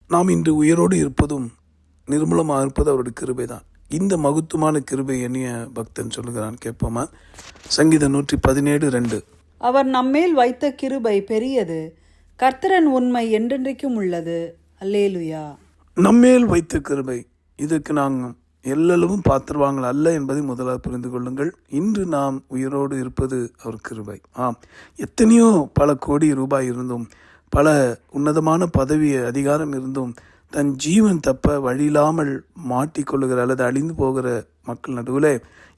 நாம் இன்று உயிரோடு இருப்பதும் நிர்மூலமாக இருப்பது அவருடைய கிருபை தான். இந்த மகத்துவமான கிருபை எண்ணிய பக்தன் சொல்லுகிறான், கேட்போமா? சங்கீதம் 117:2. அவர் நம்மேல் வைத்த கிருபை பெரியது, கர்த்தரின் உண்மை என்றென்றைக்கும் உள்ளது. அல்லேலுயா. நம்மேல் வைத்த கிருபை, இதற்கு நாங்கள் எல்லளவும் பாத்திரவாங்கள் அல்ல என்பதை முதலாக புரிந்து கொள்ளுங்கள். இன்று நாம் உயிரோடு இருப்பது அவர் கிருபை. எத்தனையோ பல கோடி ரூபாய் இருந்தும், பல உன்னதமான பதவி அதிகாரம் இருந்தும், தன் ஜீவன் தப்ப வழியில்லாமல் மாட்டிக்கொள்ளுகிற அல்லது அழிந்து போகிற மக்கள் நடுவில்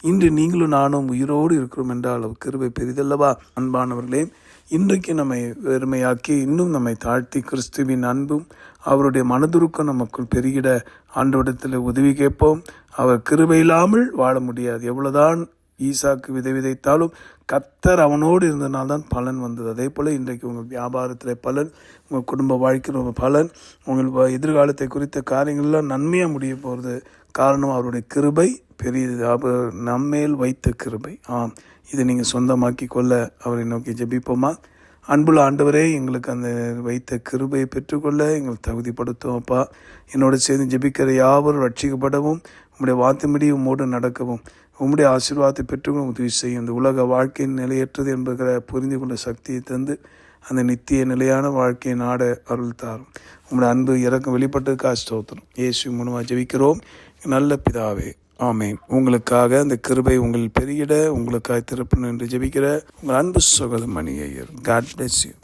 இன்று நீங்களும் நானும் உயிரோடு இருக்கிறோம் என்றால் அவர் கிருபை பெரிதல்லவா? அன்பானவர்களே, இன்றைக்கு நம்மை வெறுமையாக்கி இன்னும் நம்மை தாழ்த்தி கிறிஸ்துவின் அன்பும் அவருடைய மனதுருக்கம் நமக்குள் பெருகிட ஆண்டவரிடத்தில் உதவி கேட்போம். அவர் கிருபை இல்லாமல் வாழ முடியாது. எவ்வளவுதான் ஈசாக்கு விதைத்தாலும் கர்த்தர் அவனோடு இருந்தனால்தான் பலன் வந்தது. அதே போல் இன்றைக்கு உங்கள் வியாபாரத்தில் பலன், உங்கள் குடும்ப வாழ்க்கையில் பலன், உங்கள் எதிர்காலத்தை குறித்த காரியங்கள்லாம் நன்மையாக முடிய போகிறது. காரணம் அவருடைய கிருபை பெரியது. அவர் நம்மேல் வைத்த கிருபை. இதை நீங்கள் சொந்தமாக்கி கொள்ள அவரை நோக்கி ஜெபிப்போமா? அன்புள்ள ஆண்டவரே, எங்களுக்கு அந்த வைத்த கிருபையை பெற்றுக்கொள்ள எங்களை தகுதிப்படுத்துவோம்ப்பா. என்னோட சேர்ந்து ஜெபிக்கிற யாவரும் ரட்சிக்கப்படவும், உம்முடைய வார்த்தைப்படி உம்மோடு நடக்கவும், உம்முடைய ஆசீர்வாதத்தை பெற்றுக்கொள்ள உதவி செய்யும். இந்த உலக வாழ்க்கையின் நிலையற்றது என்பதை புரிந்து கொள்ள சக்தியை தந்து அந்த நித்திய நிலையான வாழ்க்கையை நாட அருள் தாரும். உம்முடைய அன்பு இறக்கம் வெளிப்பட்டதுக்காக ஸ்தோத்திரம். இயேசு மூலமாக ஜெபிக்கிறோம் நல்ல பிதாவே, ஆமேன். உங்களுக்காக அந்த கிருபை உங்கள் பெருகிட உங்களுக்காக திறப்பணும் என்று ஜெபிக்கிற உங்கள் அன்பு சகோதரன் Mani Iyer. God bless you.